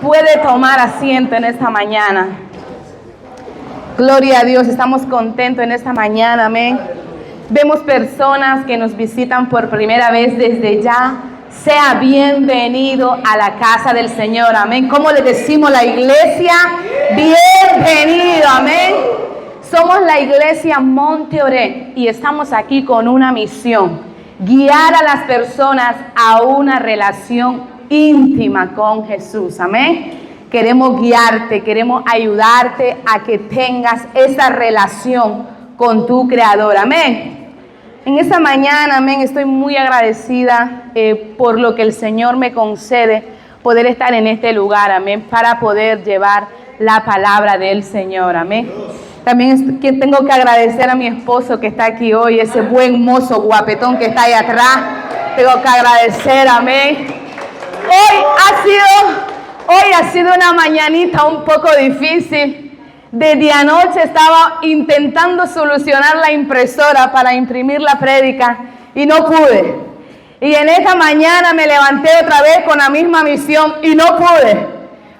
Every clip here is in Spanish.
puede tomar asiento en esta mañana. Gloria a Dios, estamos contentos en esta mañana, amén. Vemos personas que nos visitan por primera vez desde ya. Sea bienvenido a la casa del Señor, amén. ¿Cómo le decimos la iglesia? Bienvenido, amén. Somos la iglesia Monte Oré y estamos aquí con una misión: guiar a las personas a una relación íntima con Jesús, amén. Queremos guiarte, queremos ayudarte a que tengas esa relación con tu Creador, amén. En esta mañana, amén, estoy muy agradecida por lo que el Señor me concede poder estar en este lugar, amén, para poder llevar la palabra del Señor, amén. También tengo que agradecer a mi esposo que está aquí hoy, ese buen mozo guapetón que está ahí atrás. Tengo que agradecer, amén. Hoy ha sido una mañanita un poco difícil. Desde anoche estaba intentando solucionar la impresora para imprimir la prédica y no pude. Y en esta mañana me levanté otra vez con la misma misión y no pude.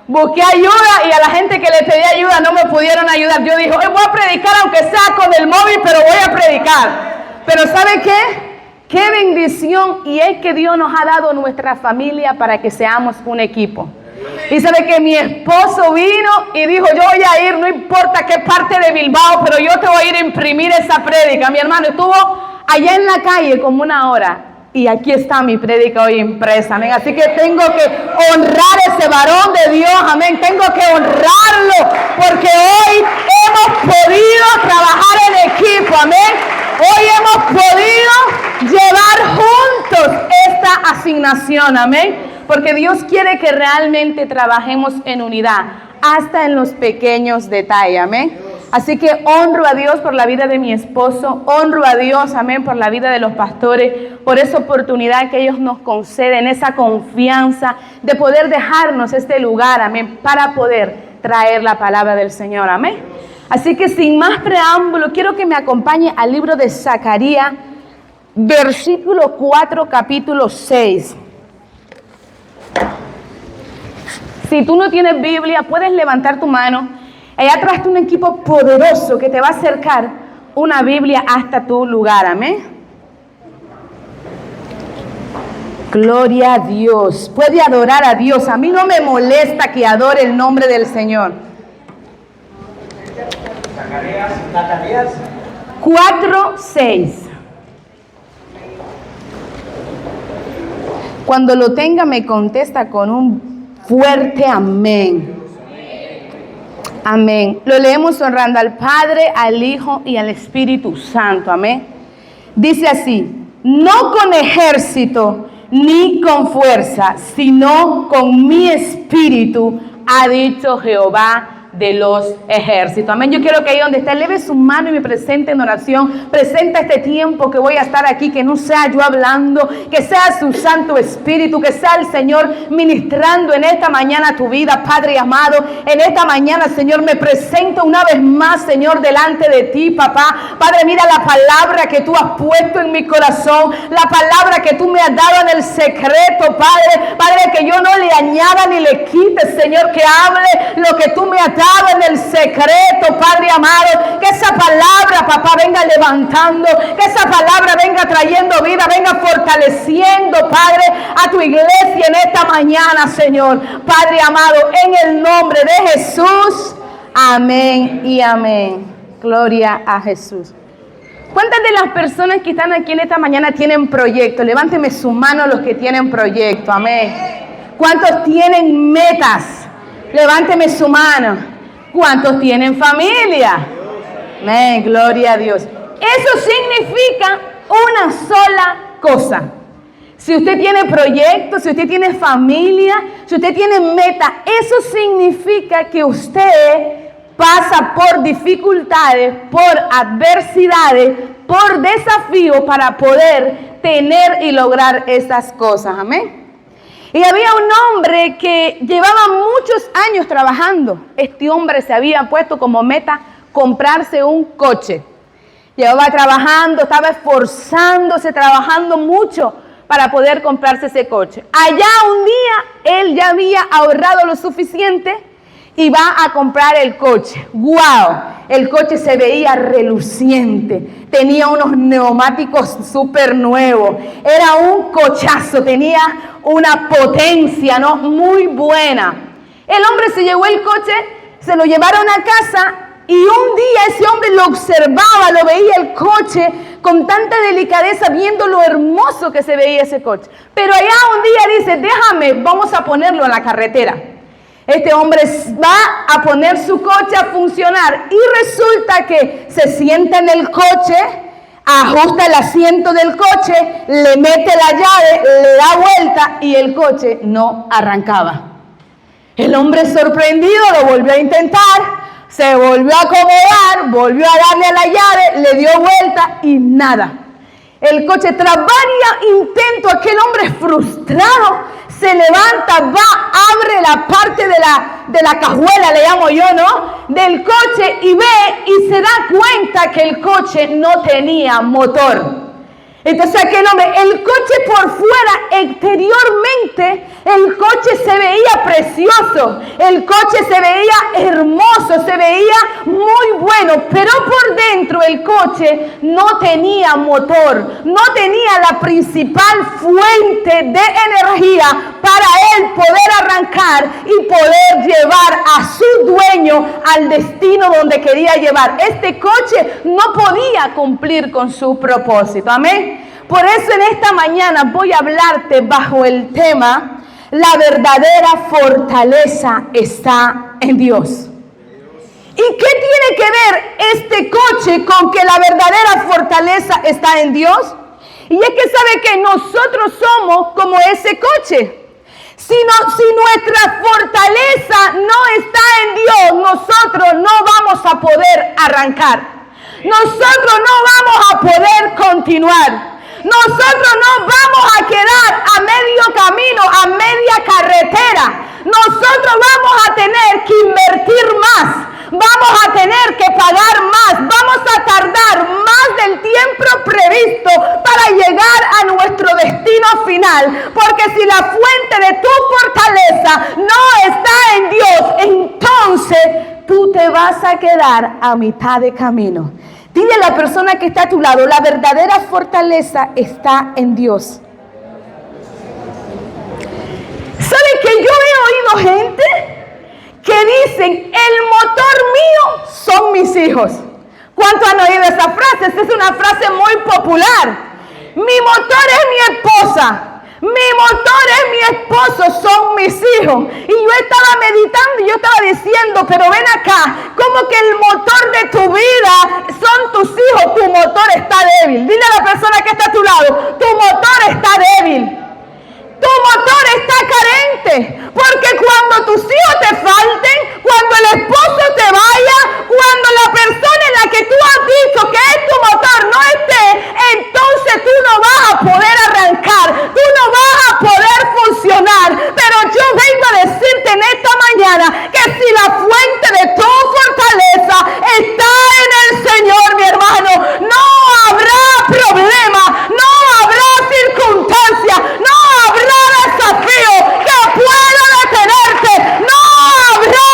Busqué ayuda y a la gente que le pedí ayuda no me pudieron ayudar. Yo dije, hoy voy a predicar aunque sea con el móvil, pero voy a predicar. Pero ¿sabe qué? ¡Qué bendición! Y es que Dios nos ha dado nuestra familia para que seamos un equipo. Y sabe que mi esposo vino y dijo, yo voy a ir, no importa qué parte de Bilbao, pero yo te voy a ir a imprimir esa prédica. Mi hermano estuvo allá en la calle como una hora. Y aquí está mi prédica hoy impresa, amén. Así que tengo que honrar a ese varón de Dios, amén. Tengo que honrarlo porque hoy hemos podido trabajar en equipo, amén. Hoy hemos podido llevar juntos esta asignación, amén. Porque Dios quiere que realmente trabajemos en unidad, hasta en los pequeños detalles, amén. Así que honro a Dios por la vida de mi esposo, honro a Dios, amén, por la vida de los pastores, por esa oportunidad que ellos nos conceden, esa confianza de poder dejarnos este lugar, amén, para poder traer la palabra del Señor, amén. Así que sin más preámbulo, quiero que me acompañe al libro de Zacarías, versículo 4, capítulo 6. Si tú no tienes Biblia, puedes levantar tu mano. Allá atrás está un equipo poderoso que te va a acercar una Biblia hasta tu lugar, amén. Gloria a Dios. Puede adorar a Dios. A mí no me molesta que adore el nombre del Señor. Zacarías 4:6. Cuando lo tenga me contesta con un fuerte amén. Amén. Lo leemos honrando al Padre, al Hijo y al Espíritu Santo. Amén. Dice así: no con ejército ni con fuerza, sino con mi espíritu, ha dicho Jehová de los ejércitos. Amén. Yo quiero que ahí donde está, eleve su mano y me presente en oración. Presenta este tiempo que voy a estar aquí, que no sea yo hablando, que sea su Santo Espíritu, que sea el Señor ministrando en esta mañana tu vida, Padre amado. En esta mañana, Señor, me presento una vez más, Señor, delante de ti, papá. Padre, mira la palabra que tú has puesto en mi corazón, la palabra que tú me has dado en el secreto, Padre. Padre, que yo no le añada ni le quite, Señor, que hable lo que tú me has dado en el secreto, Padre amado. Que esa palabra, papá, venga levantando, que esa palabra venga trayendo vida, venga fortaleciendo, Padre, a tu iglesia en esta mañana, Señor. Padre amado, en el nombre de Jesús, amén y amén. Gloria a Jesús. ¿Cuántas de las personas que están aquí en esta mañana tienen proyectos? Levánteme su mano los que tienen proyecto, amén. ¿Cuántos tienen metas? Levánteme su mano. ¿Cuántos tienen familia? Amén, gloria a Dios. Eso significa una sola cosa. Si usted tiene proyectos, si usted tiene familia, si usted tiene meta, eso significa que usted pasa por dificultades, por adversidades, por desafíos para poder tener y lograr esas cosas. Amén. Y había un hombre que llevaba muchos años trabajando. Este hombre se había puesto como meta comprarse un coche. Llevaba trabajando, estaba esforzándose, trabajando mucho para poder comprarse ese coche. Allá un día él ya había ahorrado lo suficiente y va a comprar el coche. ¡Wow! El coche se veía reluciente, tenía unos neumáticos súper nuevos, era un cochazo, tenía una potencia, ¿no? Muy buena. El hombre se llevó el coche, se lo llevaron a casa y un día ese hombre lo observaba, lo veía el coche con tanta delicadeza, viendo lo hermoso que se veía ese coche. Pero allá un día dice, déjame, vamos a ponerlo en la carretera. Este hombre va a poner su coche a funcionar y resulta que se sienta en el coche, ajusta el asiento del coche, le mete la llave, le da vuelta y el coche no arrancaba. El hombre sorprendido lo volvió a intentar, se volvió a acomodar, volvió a darle a la llave, le dio vuelta y nada. El coche, tras varios intentos, aquel hombre frustrado se levanta, va, abre la parte de la cajuela, le llamo yo, ¿no? Del coche y ve y se da cuenta que el coche no tenía motor. Entonces aquel hombre, el coche por fuera, exteriormente, el coche se veía precioso, el coche se veía hermoso, se veía muy bueno, pero por dentro el coche no tenía motor, no tenía la principal fuente de energía para él poder arrancar y poder llevar a su dueño al destino donde quería llevar. Este coche no podía cumplir con su propósito, amén. Por eso en esta mañana voy a hablarte bajo el tema, la verdadera fortaleza está en Dios. ¿Y qué tiene que ver este coche con que la verdadera fortaleza está en Dios? Y es que sabe que nosotros somos como ese coche. Si nuestra fortaleza no está en Dios, nosotros no vamos a poder arrancar. Nosotros no vamos a poder continuar. Nosotros no vamos a quedar a medio camino, a media carretera. Nosotros vamos a tener que invertir más. Vamos a tener que pagar más. Vamos a tardar más del tiempo previsto para llegar a nuestro destino final. Porque si la fuente de tu fortaleza no está en Dios, entonces tú te vas a quedar a mitad de camino. Dile a la persona que está a tu lado, la verdadera fortaleza está en Dios. ¿Sabe que yo he oído gente que dicen, el motor mío son mis hijos? ¿Cuántos han oído esa frase? Esta es una frase muy popular. Mi motor es mi esposa. Mi motor es mi esposo, son mis hijos. Y yo estaba meditando y yo estaba diciendo, pero ven acá, como que el motor de tu vida son tus hijos, tu motor está débil. Dile a la persona que está a tu lado, tu motor está débil. Tu motor está carente, porque cuando tus hijos te falten, cuando el esposo te vaya, cuando la persona en la que tú has dicho que es tu motor no esté, entonces tú no vas a poder arrancar, tú no vas a poder funcionar. Pero yo vengo a decirte en esta mañana que si la fuente de tu fortaleza está en el Señor, mi hermano, no habrá problema, no habrá circunstancia, no habrá desafío que pueda detenerte, no habrá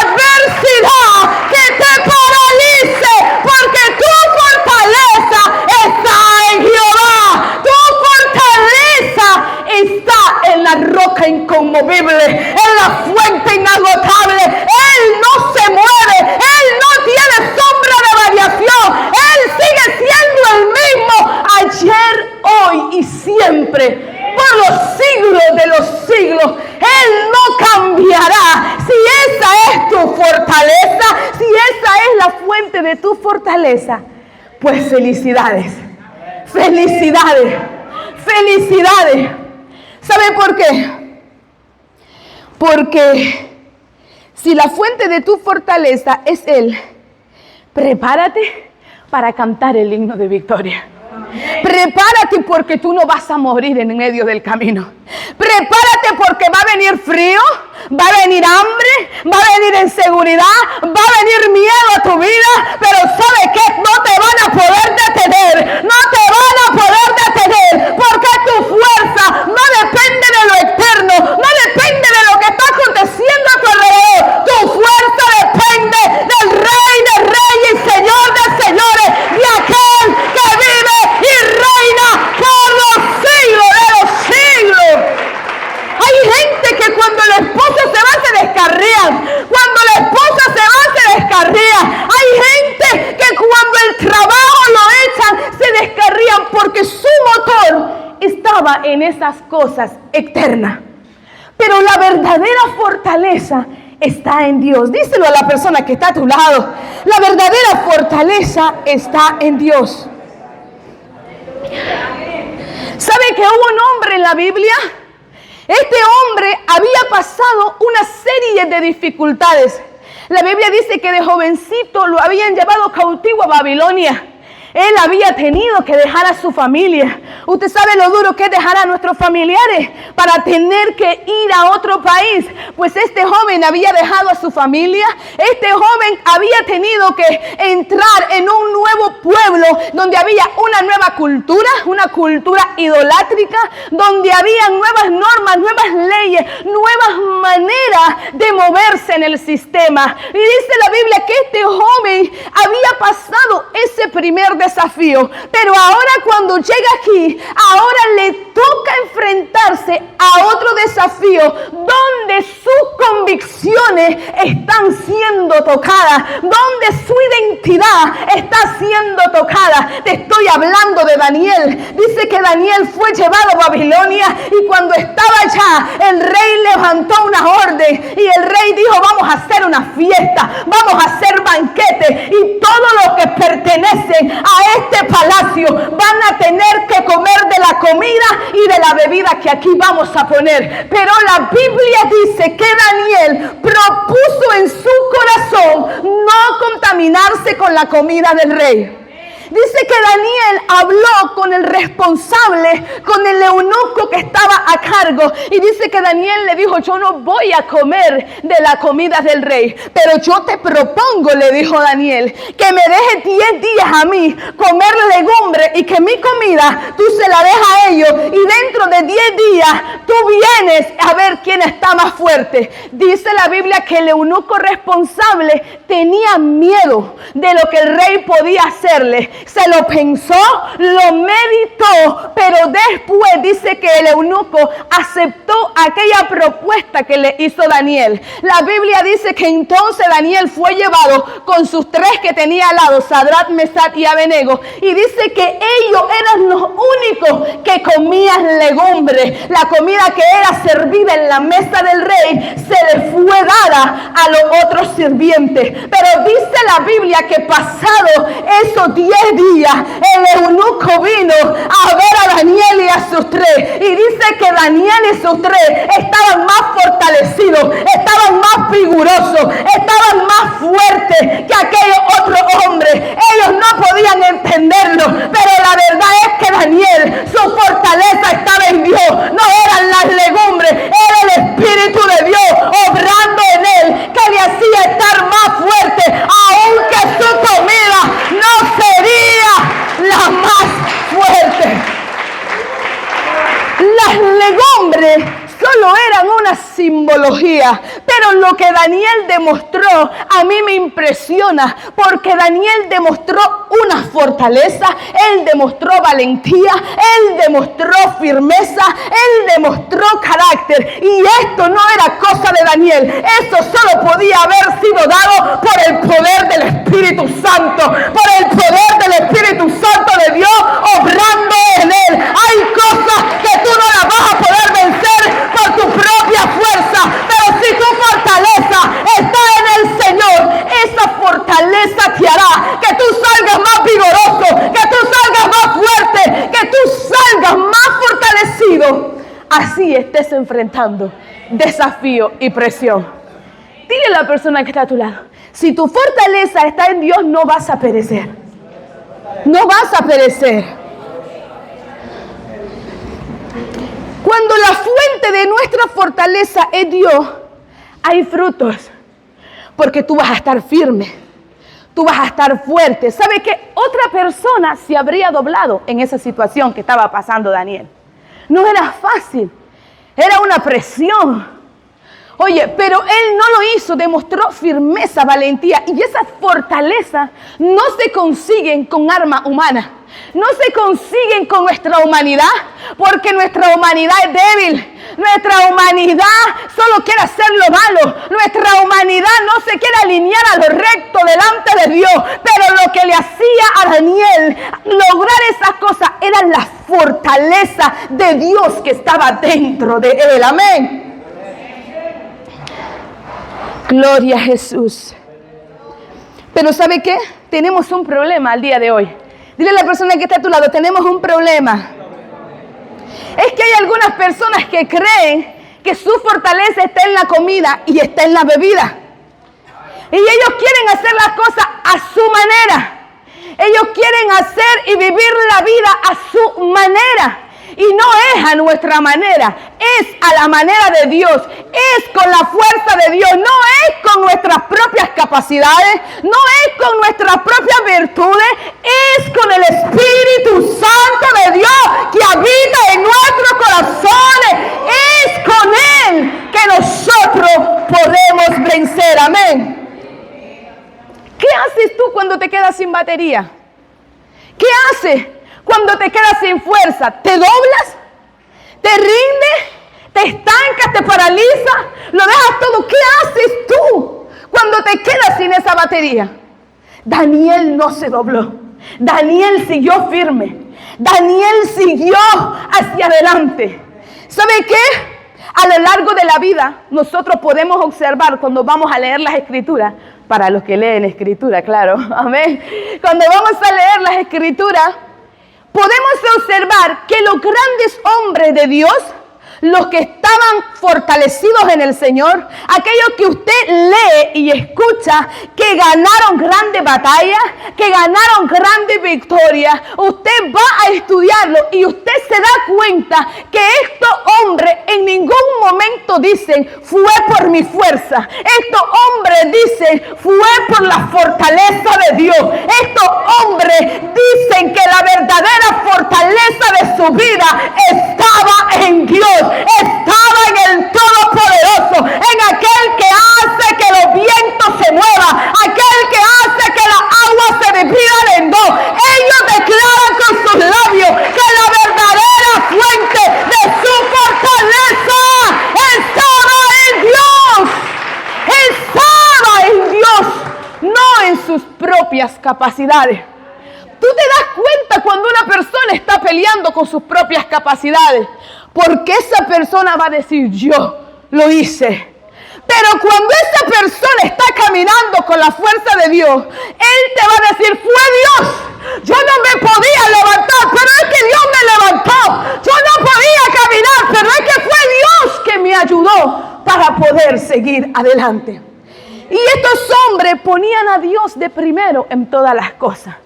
adversidad que te paralice, porque tu fortaleza está en Jehová, tu fortaleza está en la roca inconmovible, en la fuente inagotable. Él no se mueve, Él no tiene sombra de variación, Él sigue siendo el mismo ayer, hoy y siempre, por los siglos de los siglos. Él no cambiará. Si esa es tu fortaleza, si esa es la fuente de tu fortaleza, pues felicidades, felicidades, felicidades. ¿Sabe por qué? Porque si la fuente de tu fortaleza es Él, prepárate para cantar el himno de victoria. Prepárate porque tú no vas a morir en medio del camino. Prepárate porque va a venir frío, va a venir hambre, va a venir inseguridad, va a venir miedo a tu vida, pero ¿sabe qué? No te van a poder detener, no te van a poder detener, porque tu fuerza en esas cosas eternas. Pero la verdadera fortaleza está en Dios. Díselo a la persona que está a tu lado. La verdadera fortaleza está en Dios. ¿Sabe que hubo un hombre en la Biblia? Este hombre había pasado una serie de dificultades. La Biblia dice que de jovencito lo habían llevado cautivo a Babilonia. Él había tenido que dejar a su familia. Usted sabe lo duro que es dejar a nuestros familiares para tener que ir a otro país. Pues este joven había dejado a su familia. Este joven había tenido que entrar en un nuevo pueblo donde había una nueva cultura, una cultura idolátrica, donde había nuevas normas, nuevas leyes, nuevas maneras de moverse en el sistema. Y dice la Biblia que este joven había pasado ese primer desafío, pero ahora cuando llega aquí, ahora le toca enfrentarse a otro desafío donde sus convicciones están siendo tocadas, donde su identidad está siendo tocada. Te estoy hablando de Daniel. Dice que Daniel fue llevado a Babilonia y cuando estaba allá, el rey levantó una orden y el rey dijo: vamos a hacer una fiesta, vamos a hacer banquete y todos los que pertenecen a este palacio van a tener que comer de la comida y de la bebida que aquí vamos a poner. Pero la Biblia dice que Daniel propuso en su corazón no contaminarse con la comida del rey. Dice que Daniel habló con el responsable, con el eunuco que estaba a cargo. Y dice que Daniel le dijo: yo no voy a comer de la comida del rey, pero yo te propongo, le dijo Daniel, que me dejes 10 días a mí comer legumbre y que mi comida tú se la dejas a ellos. Y dentro de 10 días tú vienes a ver quién está más fuerte. Dice la Biblia que el eunuco responsable tenía miedo de lo que el rey podía hacerle. Se lo pensó, lo meditó, pero después dice que el eunuco aceptó aquella propuesta que le hizo Daniel. La Biblia dice que entonces Daniel fue llevado con sus 3 que tenía al lado, Sadrach, Mesach y Abednego, y dice que ellos eran los únicos que comían legumbre. La comida que era servida en la mesa del rey se le fue dada a los otros sirvientes. Pero dice la Biblia que pasado esos 10 días, el eunuco vino a ver a Daniel y a sus 3 y dice que Daniel y sus 3 estaban más fortalecidos, estaban más vigorosos, estaban más fuertes que aquellos otros hombres. Ellos no podían entenderlo, pero la verdad es que Daniel, su fortaleza estaba en Dios, no eran las legumbres, era el Espíritu de Dios obrando en él, que le hacía estar más fuerte, aunque su comida no sería la más fuerte. Las legumbres solo eran una simbología, pero lo que Daniel demostró a mí me impresiona, porque Daniel demostró una fortaleza, él demostró valentía, él demostró firmeza, él demostró carácter, y esto no era cosa de Daniel, eso solo podía haber sido dado por el poder del Espíritu Santo, por el poder del Espíritu Santo de Dios obrando en él. Hay cosas que tú no las vas a poder vencer por tu propia fuerza, pero si tu fortaleza está en el Señor, esa fortaleza te hará que tú salgas más vigoroso, que tú salgas más fuerte, que tú salgas más fortalecido. Así estés enfrentando desafío y presión. Dile a la persona que está a tu lado: si tu fortaleza está en Dios, no vas a perecer. No vas a perecer. Cuando la fuente de nuestra fortaleza es Dios, hay frutos, porque tú vas a estar firme, tú vas a estar fuerte. ¿Sabe qué? Otra persona se habría doblado en esa situación que estaba pasando Daniel. No era fácil, era una presión. Oye, pero él no lo hizo, demostró firmeza, valentía, y esas fortalezas no se consiguen con arma humana. No se consiguen con nuestra humanidad, porque nuestra humanidad es débil. Nuestra humanidad solo quiere hacer lo malo. Nuestra humanidad no se quiere alinear a lo recto delante de Dios. Pero lo que le hacía a Daniel lograr esas cosas eran las fortalezas fortaleza de Dios que estaba dentro de él. Amén. Gloria a Jesús. Pero ¿sabe qué? Tenemos un problema al día de hoy. Dile a la persona que está a tu lado, tenemos un problema. Es que hay algunas personas que creen que su fortaleza está en la comida y está en la bebida. Y ellos quieren hacer las cosas a su manera. Ellos quieren hacer y vivir la vida a su manera. Y no es a nuestra manera, es a la manera de Dios, es con la fuerza de Dios, no es con nuestras propias capacidades, no es con nuestras propias virtudes, es con el Espíritu Santo de Dios que habita en nuestros corazones, es con Él que nosotros podemos vencer. Amén. ¿Qué haces tú cuando te quedas sin batería? ¿Qué haces cuando te quedas sin fuerza? ¿Te doblas? ¿Te rindes? ¿Te estancas? ¿Te paralizas? ¿Lo dejas todo? ¿Qué haces tú cuando te quedas sin esa batería? Daniel no se dobló. Daniel siguió firme. Daniel siguió hacia adelante. ¿Sabe qué? A lo largo de la vida nosotros podemos observar cuando vamos a leer las Escrituras. Para los que leen Escritura, claro. Amén. Cuando vamos a leer las Escrituras, podemos observar que los grandes hombres de Dios, los que estaban fortalecidos en el Señor, aquellos que usted lee y escucha, que ganaron grandes batallas, que ganaron grandes victorias, usted va a estudiarlo y usted se da cuenta que estos hombres en ningún momento dicen, fue por mi fuerza. Estos hombres dicen, fue por la fortaleza de Dios. Estos hombres dicen que la verdadera fortaleza de su vida estaba en Dios. Estaba en el Todopoderoso, en aquel que hace que los vientos se muevan, aquel que hace que la agua se divida en dos. Ellos declaran con sus labios que la verdadera fuente de su fortaleza estaba en Dios. Estaba en Dios, no en sus propias capacidades. Tú te das cuenta cuando una persona está peleando con sus propias capacidades, porque esa persona va a decir, yo lo hice. Pero cuando esa persona está caminando con la fuerza de Dios, Él te va a decir, fue Dios. Yo no me podía levantar, pero es que Dios me levantó. Yo no podía caminar, pero es que fue Dios que me ayudó para poder seguir adelante. Y estos hombres ponían a Dios de primero en todas las cosas.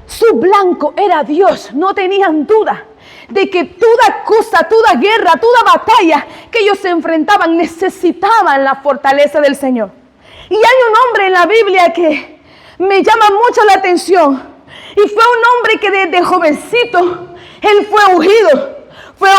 Su blanco era Dios, no tenían duda de que toda cosa, toda guerra, toda batalla que ellos se enfrentaban necesitaban la fortaleza del Señor. Y hay un hombre en la Biblia que me llama mucho la atención. Y fue un hombre que desde jovencito, él fue ungido. Fue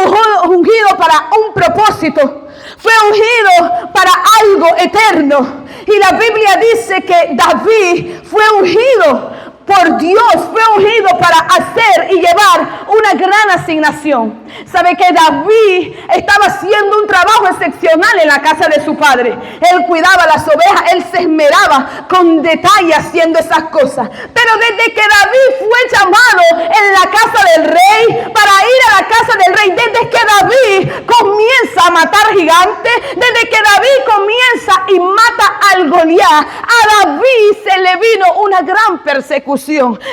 ungido para un propósito. Fue ungido para algo eterno. Y la Biblia dice que David fue ungido por Dios, fue ungido para hacer y llevar una gran asignación. Sabe que David estaba haciendo un trabajo excepcional en la casa de su padre. Él cuidaba las ovejas, él se esmeraba con detalle haciendo esas cosas. Pero desde que David fue llamado en la casa del rey, para ir a la casa del rey, desde que David comienza a matar gigantes, desde que David comienza y mata al Goliat, a David se le vino una gran persecución.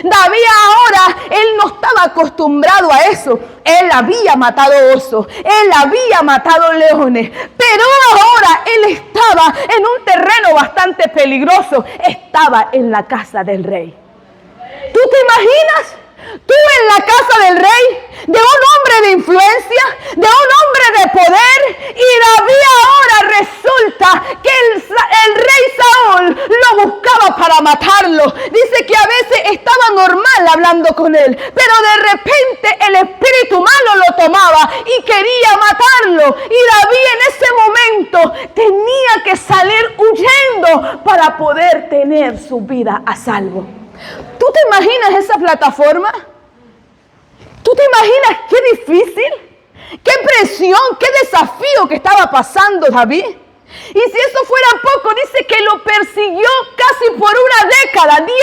David ahora, él no estaba acostumbrado a eso. Él había matado osos, él había matado leones, pero ahora él estaba en un terreno bastante peligroso. Estaba en la casa del rey. ¿Tú te imaginas? Tú en la casa del rey, de un hombre de influencia, de un hombre de poder, y David ahora resulta que el rey Saúl lo buscaba para matarlo. Dice que a veces estaba normal hablando con él, pero de repente el espíritu malo lo tomaba y quería matarlo. Y David en ese momento tenía que salir huyendo para poder tener su vida a salvo. ¿Tú te imaginas esa plataforma? ¿Tú te imaginas qué difícil, qué presión, qué desafío que estaba pasando David? Y si eso fuera poco, dice que lo persiguió casi por una década, 10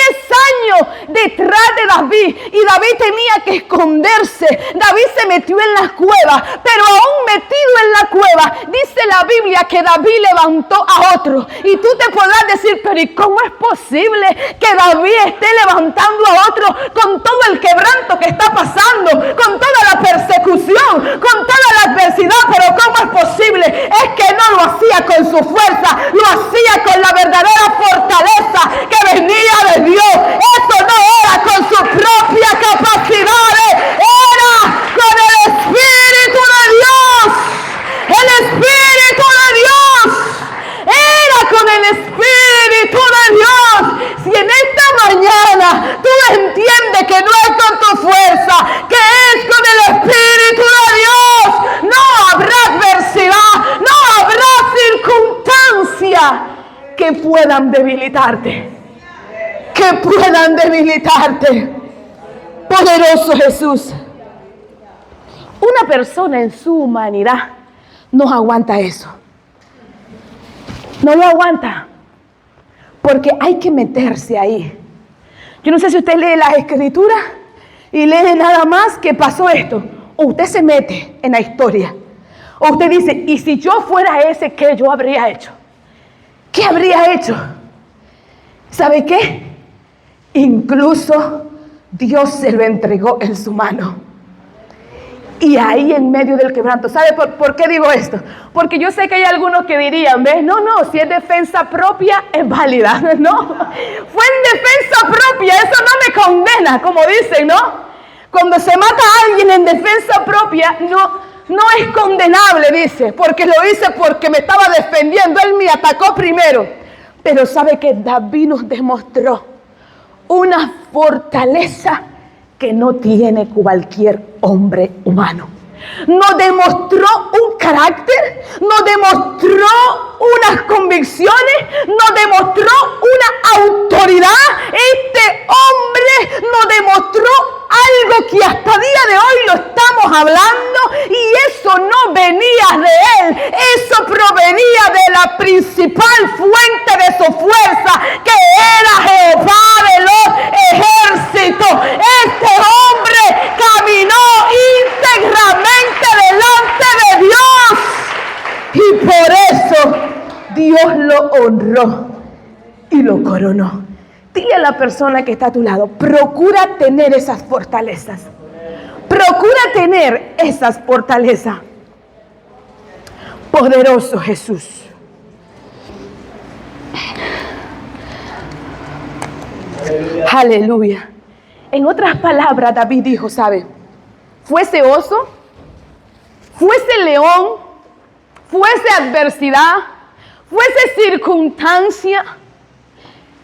años detrás de David y David tenía que esconderse. David se metió en la cueva, pero aún metido en la cueva, dice la Biblia que David levantó a otro. Y tú te podrás decir, pero ¿y cómo es posible que David esté levantando a otro con todo el quebranto que está pasando, con toda la persecución, con toda la adversidad? Pero ¿cómo es posible? Es que no lo hacía con su fuerza, lo hacía con la verdadera fortaleza que venía de Dios. Eso no era con su propia capacidad, era con el Espíritu de Dios. El Espíritu de Dios. Era con el Espíritu de Dios. Si en esta mañana tú entiendes que no es con tu fuerza, que es con el Espíritu de Dios, no habrá adversidad, no habrá circunstancia que puedan debilitarte. Que puedan debilitarte. Poderoso Jesús. Una persona en su humanidad no aguanta eso. No lo aguanta. Porque hay que meterse ahí. Yo no sé si usted lee las escrituras y lee nada más que pasó esto. O usted se mete en la historia. O usted dice, ¿y si yo fuera ese, qué yo habría hecho? ¿Qué habría hecho? ¿Sabe qué? Incluso Dios se lo entregó en su mano. Y ahí en medio del quebranto, ¿sabe por qué digo esto? Porque yo sé que hay algunos que dirían, ¿ves? No, si es defensa propia es válida. No, fue en defensa propia, eso no me condena, como dicen, ¿no? Cuando se mata a alguien en defensa propia, no es condenable, dice, porque lo hice porque me estaba defendiendo, él me atacó primero. Pero ¿sabe que David nos demostró una fortaleza que no tiene cualquier hombre humano? Nos demostró un carácter, nos demostró unas convicciones, nos demostró una autoridad. Este hombre nos demostró algo que hasta día de hoy lo estamos hablando, y eso no venía de él, eso provenía de la principal fuente de su fuerza, que era Jehová de los ejércitos. Este hombre caminó íntegramente delante de Dios, y por eso Dios lo honró y lo coronó. Dile a la persona que está a tu lado, procura tener esas fortalezas. Procura tener esas fortalezas. Poderoso Jesús. Aleluya. En otras palabras, David dijo, ¿sabe? Fuese oso, fuese león, fuese adversidad, fuese circunstancia,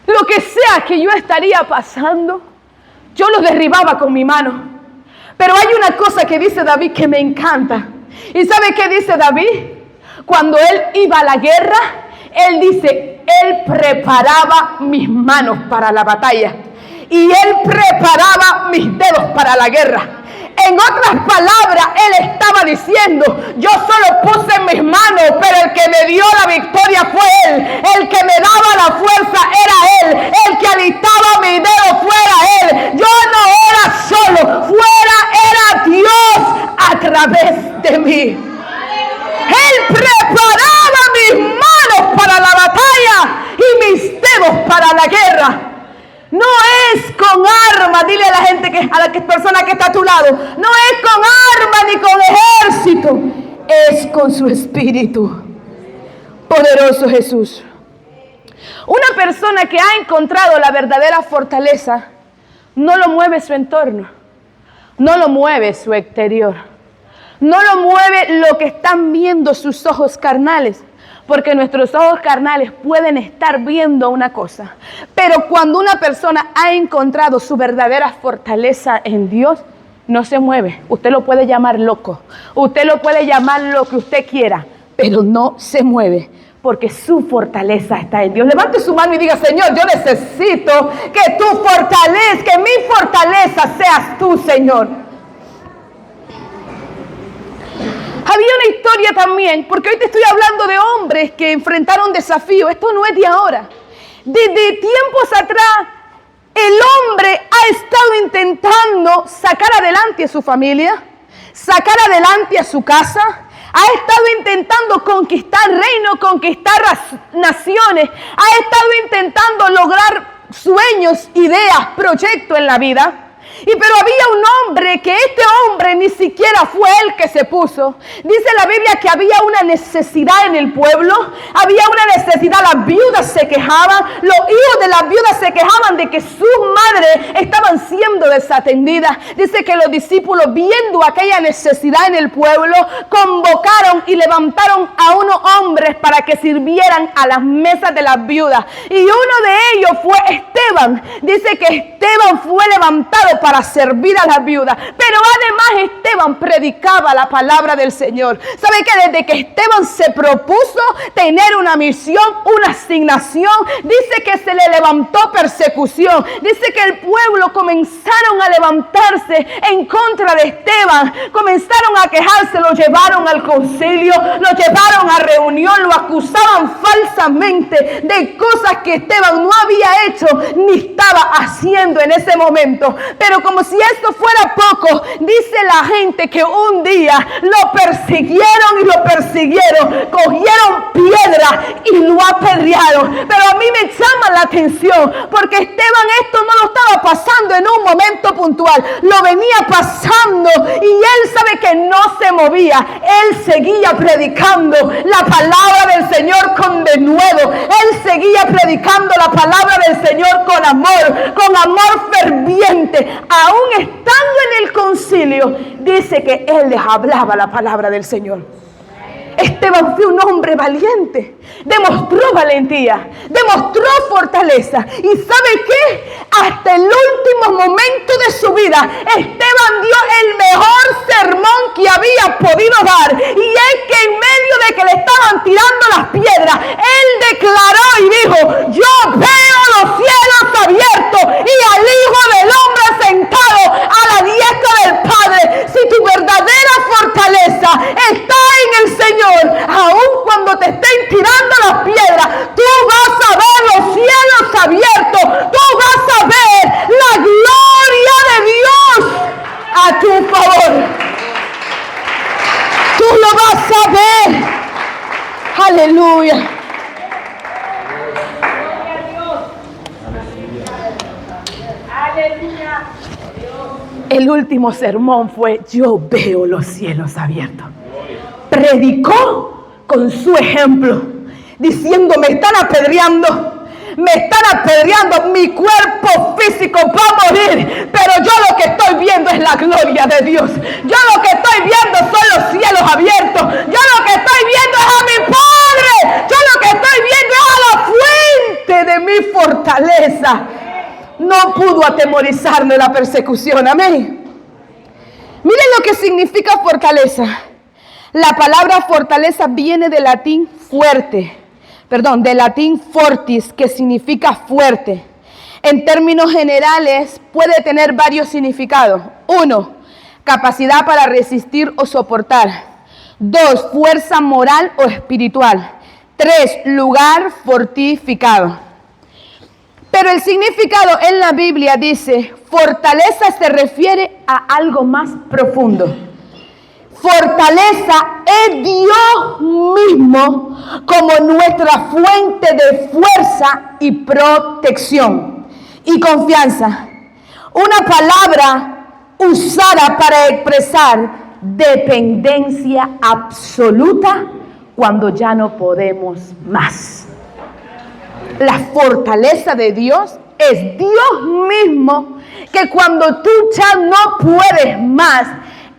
lo que sea que yo estaría pasando, yo lo derribaba con mi mano. Pero hay una cosa que dice David que me encanta. ¿Y sabe qué dice David? Cuando él iba a la guerra, él dice, él preparaba mis manos para la batalla. Y él preparaba mis dedos para la guerra. En otras palabras, él estaba diciendo, yo solo puse en mis manos, pero el que me dio la victoria fue él. El que me daba la fuerza era él. El que alistaba mi dedo fuera él. Yo no era solo, era Dios a través de mí. Él preparaba mis manos para la batalla y mis dedos para la guerra. No es con arma, dile a la gente, a la persona que está a tu lado, no es con arma ni con ejército, es con su espíritu. Poderoso Jesús. Una persona que ha encontrado la verdadera fortaleza, no lo mueve su entorno, no lo mueve su exterior, no lo mueve lo que están viendo sus ojos carnales. Porque nuestros ojos carnales pueden estar viendo una cosa, pero cuando una persona ha encontrado su verdadera fortaleza en Dios, no se mueve. Usted lo puede llamar loco, usted lo puede llamar lo que usted quiera, pero no se mueve, porque su fortaleza está en Dios. Levante su mano y diga, Señor, yo necesito que tu fortaleza, que mi fortaleza seas tú, Señor. Había una historia también, porque hoy te estoy hablando de hombres que enfrentaron desafíos. Esto no es de ahora. Desde tiempos atrás, el intentando sacar adelante a su familia, sacar adelante a su casa. Ha estado intentando conquistar reinos, conquistar naciones. Ha estado intentando lograr sueños, ideas, proyectos en la vida. Pero había un hombre que este hombre ni siquiera fue el que se puso. Dice la Biblia que había una necesidad en el pueblo. Había una necesidad, las viudas se quejaban. Los hijos de las viudas se quejaban de que sus madres estaban siendo desatendidas. Dice que los discípulos, viendo aquella necesidad en el pueblo, convocaron y levantaron a unos hombres para que sirvieran a las mesas de las viudas. Y uno de ellos fue Esteban. Dice que Esteban fue levantado para servir a las viudas, pero además Esteban predicaba la palabra del Señor. ¿Sabe que desde que Esteban se propuso tener una misión, una asignación, dice que se le levantó persecución? Dice que el pueblo comenzaron a levantarse en contra de Esteban, comenzaron a quejarse, lo llevaron al concilio, lo llevaron a reunión, lo acusaban falsamente de cosas que Esteban no había hecho ni estaba haciendo en ese momento. Pero como si esto fuera poco, dice la gente que un día lo persiguieron, cogieron piedra y lo apedrearon. Pero a mí me llama la atención porque Esteban esto no lo estaba pasando en un momento puntual, lo venía pasando y él sabe que no se movía. Él seguía predicando la palabra del Señor con denuedo. Él seguía predicando la palabra del Señor con amor ferviente. Aún estando en el concilio, dice que él les hablaba la palabra del Señor. Esteban fue un hombre valiente, demostró valentía, demostró fortaleza. ¿Y sabe qué? Hasta el último momento de su vida, Esteban dio el mejor sermón que había podido dar. Y es que en medio de que le estaban tirando las piedras, él declaró y dijo: yo veo los cielos abiertos y al Hijo del Hombre sentado a la diestra del Padre. Si tu verdadera fortaleza está en el Señor, aun cuando te estén tirando las piedras, tú vas a ver los cielos abiertos, tú vas a ver la gloria de Dios a tu favor. Tú lo vas a ver. Aleluya. El último sermón fue: yo veo los cielos abiertos. Predicó con su ejemplo, diciendo: me están apedreando, mi cuerpo físico va a morir, pero yo lo que estoy viendo es la gloria de Dios. Yo lo que estoy viendo son los cielos abiertos. Yo lo que estoy viendo es a mi Padre. Yo lo que estoy viendo es a la fuente de mi fortaleza. No pudo atemorizarle la persecución. Amén. Miren lo que significa fortaleza. La palabra fortaleza viene del latín fortis, que significa fuerte. En términos generales, puede tener varios significados. 1, capacidad para resistir o soportar. 2, fuerza moral o espiritual. 3, lugar fortificado. Pero el significado en la Biblia dice: fortaleza se refiere a algo más profundo. Fortaleza es Dios mismo como nuestra fuente de fuerza y protección y confianza. Una palabra usada para expresar dependencia absoluta cuando ya no podemos más. La fortaleza de Dios es Dios mismo, que cuando tú ya no puedes más,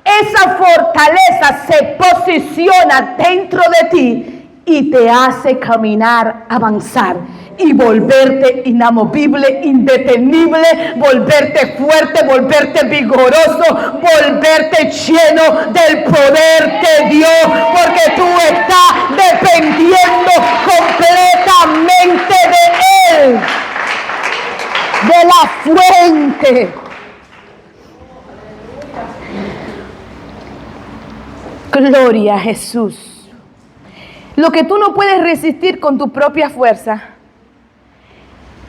esa fortaleza se posiciona dentro de ti y te hace caminar, avanzar y volverte inamovible, indetenible, volverte fuerte, volverte vigoroso, volverte lleno del poder de Dios, porque tú estás dependiendo completamente de Él, de la fuente. Gloria a Jesús. Lo que tú no puedes resistir con tu propia fuerza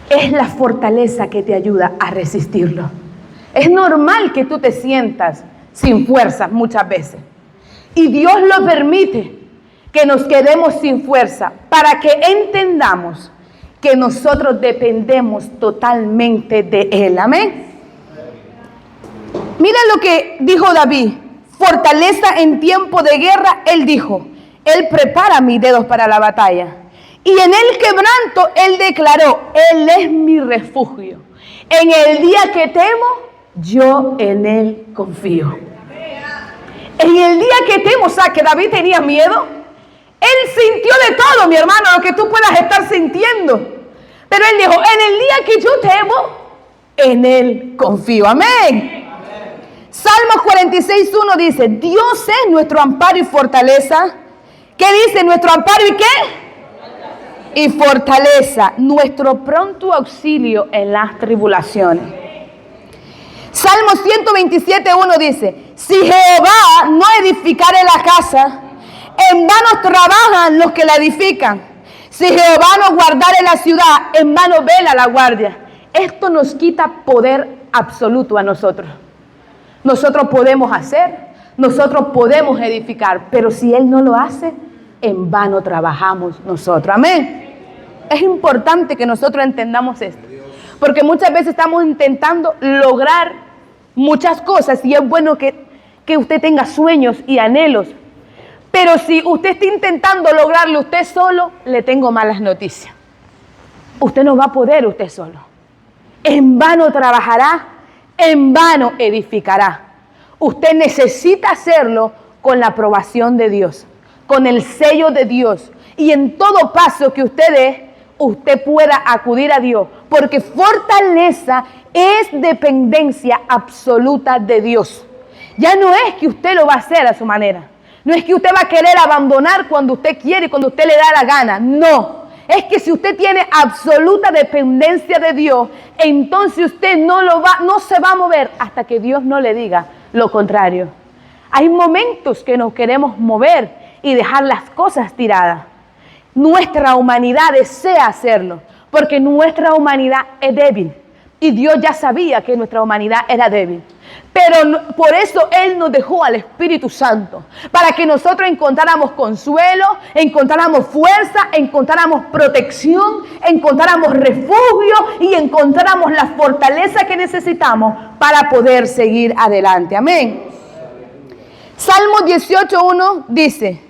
es la fortaleza que te ayuda a resistirlo. Es normal que tú te sientas sin fuerzas muchas veces. Y Dios lo permite que nos quedemos sin fuerza para que entendamos que nosotros dependemos totalmente de Él. Amén. Mira lo que dijo David. Fortaleza en tiempo de guerra, Él dijo, Él prepara mis dedos para la batalla. Y en el quebranto, Él declaró, Él es mi refugio. En el día que temo, yo en Él confío. En el día que temo, o sea, que David tenía miedo, él sintió de todo, mi hermano, lo que tú puedas estar sintiendo. Pero él dijo, en el día que yo temo, en Él confío. Amén. Salmos 46:1 dice, Dios es nuestro amparo y fortaleza. ¿Qué dice? Nuestro amparo y qué? Y fortaleza, nuestro pronto auxilio en las tribulaciones. Salmo 127:1 dice, si Jehová no edificare la casa, en vano trabajan los que la edifican. Si Jehová no guardare la ciudad, en vano vela la guardia. Esto nos quita poder absoluto a nosotros. Nosotros podemos hacer, nosotros podemos edificar, pero si Él no lo hace, en vano trabajamos nosotros. Amén. Es importante que nosotros entendamos esto, porque muchas veces estamos intentando lograr muchas cosas y es bueno que usted tenga sueños y anhelos. Pero si usted está intentando lograrlo usted solo, le tengo malas noticias. Usted no va a poder usted solo. En vano trabajará, en vano edificará. Usted necesita hacerlo con la aprobación de Dios, con el sello de Dios. Y en todo paso que usted dé, usted pueda acudir a Dios. Porque fortaleza es dependencia absoluta de Dios. Ya no es que usted lo va a hacer a su manera. No es que usted va a querer abandonar cuando usted quiere y cuando usted le da la gana. No. Es que si usted tiene absoluta dependencia de Dios, entonces usted no se va a mover hasta que Dios no le diga lo contrario. Hay momentos que nos queremos mover y dejar las cosas tiradas. Nuestra humanidad desea hacerlo, porque nuestra humanidad es débil. Y Dios ya sabía que nuestra humanidad era débil. Pero por eso Él nos dejó al Espíritu Santo, para que nosotros encontráramos consuelo, encontráramos fuerza, encontráramos protección, encontráramos refugio y encontráramos la fortaleza que necesitamos para poder seguir adelante. Amén. Salmo 18:1 dice,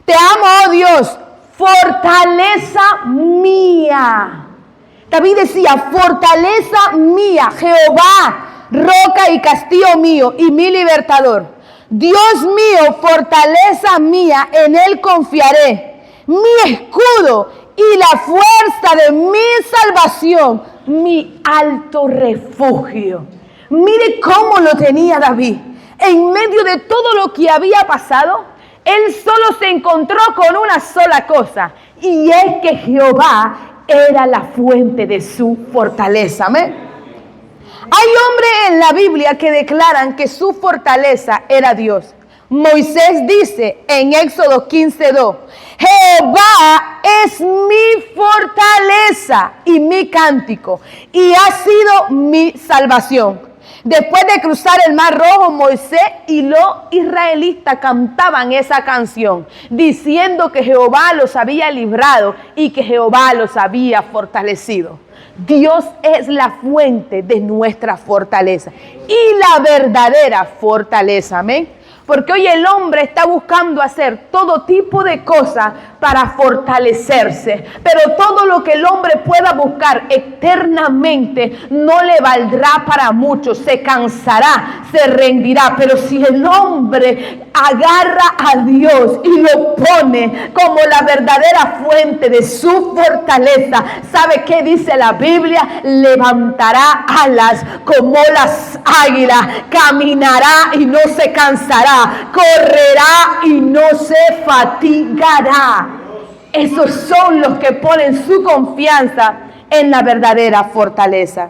te amo, oh Dios, fortaleza mía. David decía, fortaleza mía, Jehová, roca y castillo mío y mi libertador. Dios mío, fortaleza mía, en Él confiaré. Mi escudo y la fuerza de mi salvación, mi alto refugio. Mire cómo lo tenía David. En medio de todo lo que había pasado, él solo se encontró con una sola cosa, y es que Jehová era la fuente de su fortaleza. Amén. Hay hombres en la Biblia que declaran que su fortaleza era Dios. Moisés dice en Éxodo 15:2, Jehová es mi fortaleza y mi cántico, y ha sido mi salvación. Después de cruzar el Mar Rojo, Moisés y los israelitas cantaban esa canción, diciendo que Jehová los había librado y que Jehová los había fortalecido. Dios es la fuente de nuestra fortaleza y la verdadera fortaleza. Amén. Porque hoy el hombre está buscando hacer todo tipo de cosas para fortalecerse. Pero todo lo que el hombre pueda buscar eternamente no le valdrá para mucho. Se cansará, se rendirá. Pero si el hombre agarra a Dios y lo pone como la verdadera fuente de su fortaleza, ¿sabe qué dice la Biblia? Levantará alas como las águilas, caminará y no se cansará, correrá y no se fatigará. Esos son los que ponen su confianza en la verdadera fortaleza.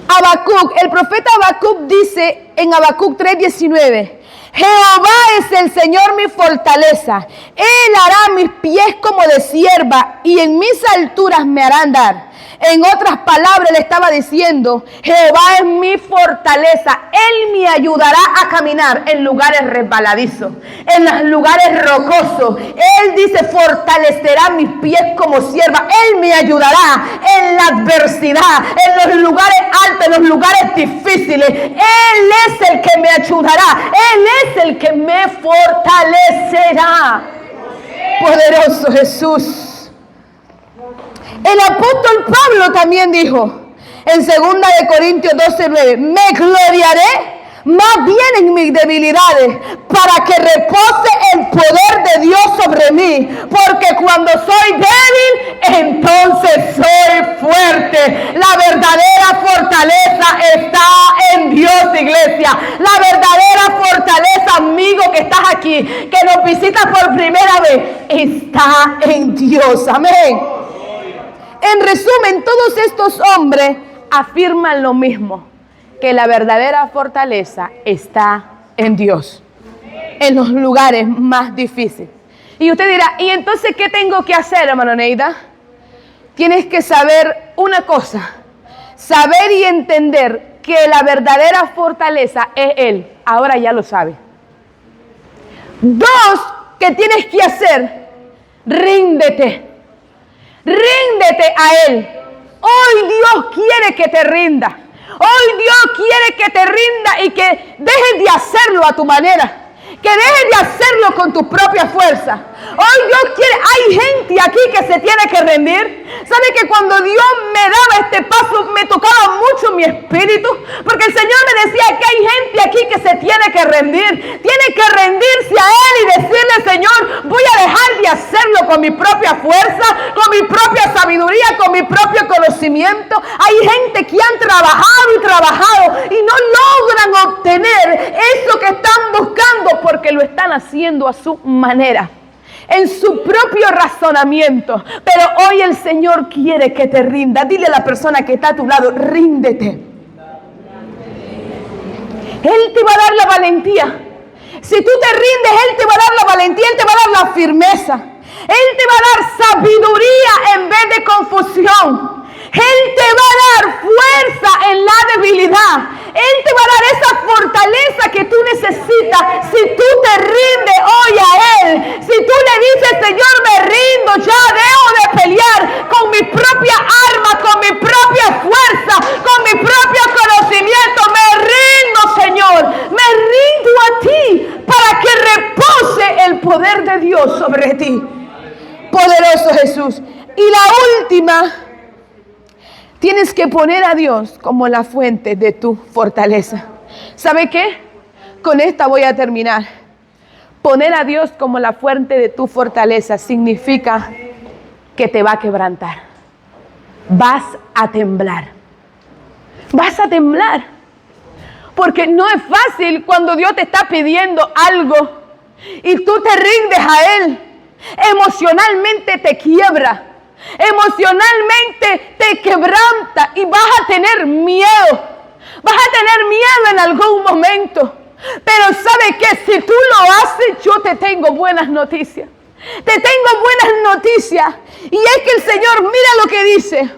Habacuc, el profeta Habacuc dice en Habacuc 3:19. Jehová es el Señor mi fortaleza. Él hará mis pies como de sierva y en mis alturas me hará andar. En otras palabras, le estaba diciendo, Jehová es mi fortaleza. Él me ayudará a caminar en lugares resbaladizos, en los lugares rocosos. Él dice, fortalecerá mis pies como sierva. Él me ayudará en la adversidad, en los lugares altos, en los lugares difíciles. Él es el que me ayudará. Él es el que me fortalecerá. Poderoso Jesús. El apóstol Pablo también dijo en 2 Corintios 12:9, me gloriaré más bien en mis debilidades para que repose el poder de Dios sobre mí, porque cuando soy débil, entonces soy fuerte. La verdadera fortaleza está en Dios, iglesia. La verdadera fortaleza, amigo que estás aquí, que nos visitas por primera vez, está en Dios. Amén. En resumen, todos estos hombres afirman lo mismo, que la verdadera fortaleza está en Dios, en los lugares más difíciles. Y usted dirá, ¿y entonces qué tengo que hacer, hermano Neida? Tienes que saber una cosa, saber y entender que la verdadera fortaleza es Él. Ahora ya lo sabe. 2, ¿qué tienes que hacer? Ríndete. Ríndete a Él. Hoy Dios quiere que te rinda. Hoy Dios quiere que te rinda y que dejes de hacerlo a tu manera. Que dejes de hacerlo con tu propia fuerza. Hoy Dios quiere, hay gente aquí que se tiene que rendir. ¿Sabe que cuando Dios me daba este paso me tocaba mucho mi espíritu? Porque el Señor me decía que hay gente aquí que se tiene que rendir. Tiene que rendirse a Él y decirle, Señor, voy a dejar de hacerlo con mi propia fuerza, con mi propia sabiduría, con mi propio conocimiento. Hay gente que han trabajado y trabajado y no logran obtener eso que están buscando porque lo están haciendo a su manera, en su propio razonamiento. Pero hoy el Señor quiere que te rinda. Dile a la persona que está a tu lado, ríndete. Él te va a dar la valentía. Si tú te rindes, Él te va a dar la valentía, Él te va a dar la firmeza. Él te va a dar sabiduría en vez de confusión. Él te va a dar fuerza en la debilidad. Él te va a dar esa fortaleza que tú necesitas si tú te rindes hoy a Él. Si tú le dices, Señor, me rindo, ya dejo de pelear con mi propia arma, con mi propia fuerza, con mi propio conocimiento. Me rindo, Señor. Me rindo a ti para que repose el poder de Dios sobre ti. Poderoso Jesús. Y la última, tienes que poner a Dios como la fuente de tu fortaleza. ¿Sabe qué? Con esta voy a terminar. Poner a Dios como la fuente de tu fortaleza significa que te va a quebrantar. Vas a temblar. Vas a temblar. Porque no es fácil cuando Dios te está pidiendo algo y tú te rindes a Él. Emocionalmente te quiebra. Emocionalmente te quebranta y vas a tener miedo. Vas a tener miedo en algún momento. Pero ¿sabe qué? Si tú lo haces, yo te tengo buenas noticias. Te tengo buenas noticias. Y es que el Señor, mira lo que dice.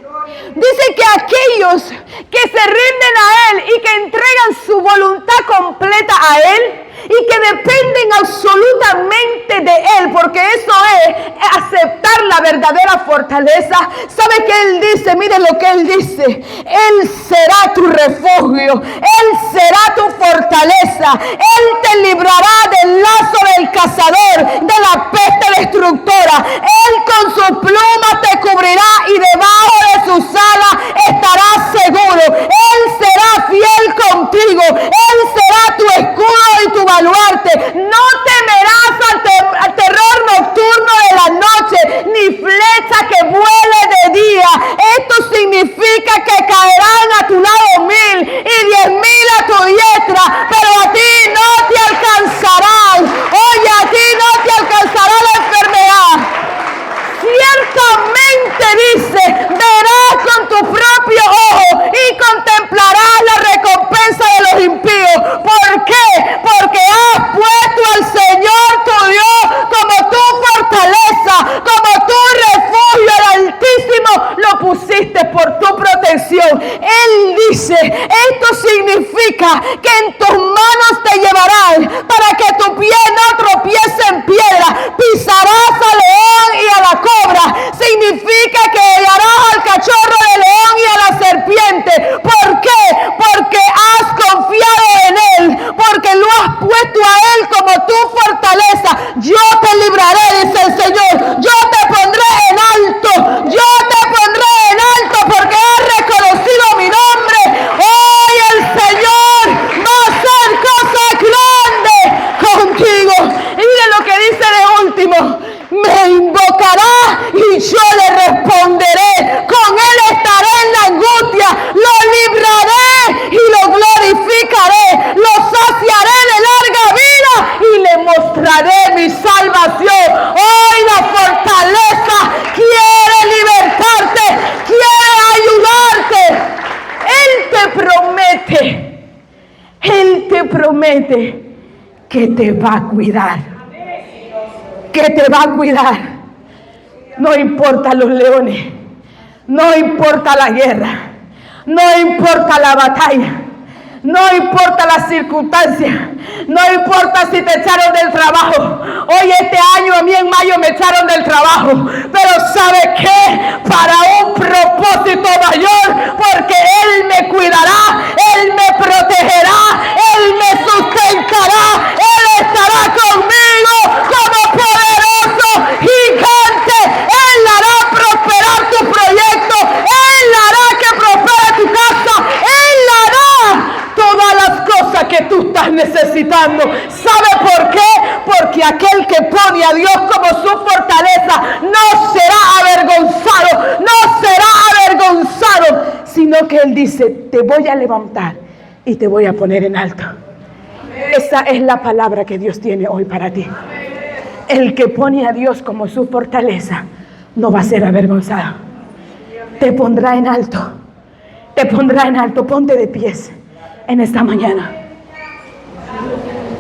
Dice que aquellos que se rinden a Él y que entregan su voluntad completa a Él y que dependen absolutamente de Él, porque eso es aceptar la verdadera fortaleza. ¿Sabe qué Él dice? Mire lo que Él dice. Él será tu refugio. Él será tu fortaleza. Él te librará del lazo del cazador, de la peste destructora. Él con su pluma te cubrirá y debajo de sus alas estarás seguro. Él será fiel contigo. Él será tu escudo y tu baluarte. No temerás al terror nocturno de la noche, ni flecha que vuele de día. Esto significa que caerán a tu lado 1000 y 10,000 a tu diestra, pero a ti no te alcanzarán. Oye, a ti no te alcanzará la enfermedad. Ciertamente dice, verás con tu propio ojo y contemplarás la recompensa de los impíos, dice, esto significa que en tus manos te llevarán para que tu pie no tropiece en piedra. Pisarás al león y a la cobra. Significa que hallarás al cachorro de león y a la serpiente. ¿Por qué? Porque has confiado en él, porque lo has puesto a él como tu fortaleza. Yo te libraré, dice el Señor. Yo te pondré en alto. Yo te pondré en alto porque has reconocido mi nombre. Hoy el Señor va a hacer cosas grandes contigo. Y miren lo que dice de último: me invocará y yo le responderé. Con él estaré en la angustia, lo libraré y lo glorificaré, lo saciaré de larga vida y le mostraré mi salvación. Hoy la fortaleza quiere libertarte, quiere ayudarte. Él te promete que te va a cuidar, que te va a cuidar. No importa los leones, no importa la guerra, no importa la batalla, no importa las circunstancias, no importa si te echaron del trabajo. Hoy este año a mí en mayo me echaron del trabajo, pero ¿sabe qué? Para un propósito mayor, porque Él me cuidará, Él me protegerá, Él me sustentará, Él estará conmigo como poderoso gigante. Él hará prosperar tu proyecto, Él hará que prospere tu casa, Él hará todas las cosas que tú estás necesitando. ¿Sabe por qué? Porque aquel que pone a Dios como su fortaleza no será avergonzado, no será avergonzado, sino que Él dice, te voy a levantar y te voy a poner en alto. Esa es la palabra que Dios tiene hoy para ti. El que pone a Dios como su fortaleza no va a ser avergonzado. Te pondrá en alto, te pondrá en alto. Ponte de pies en esta mañana.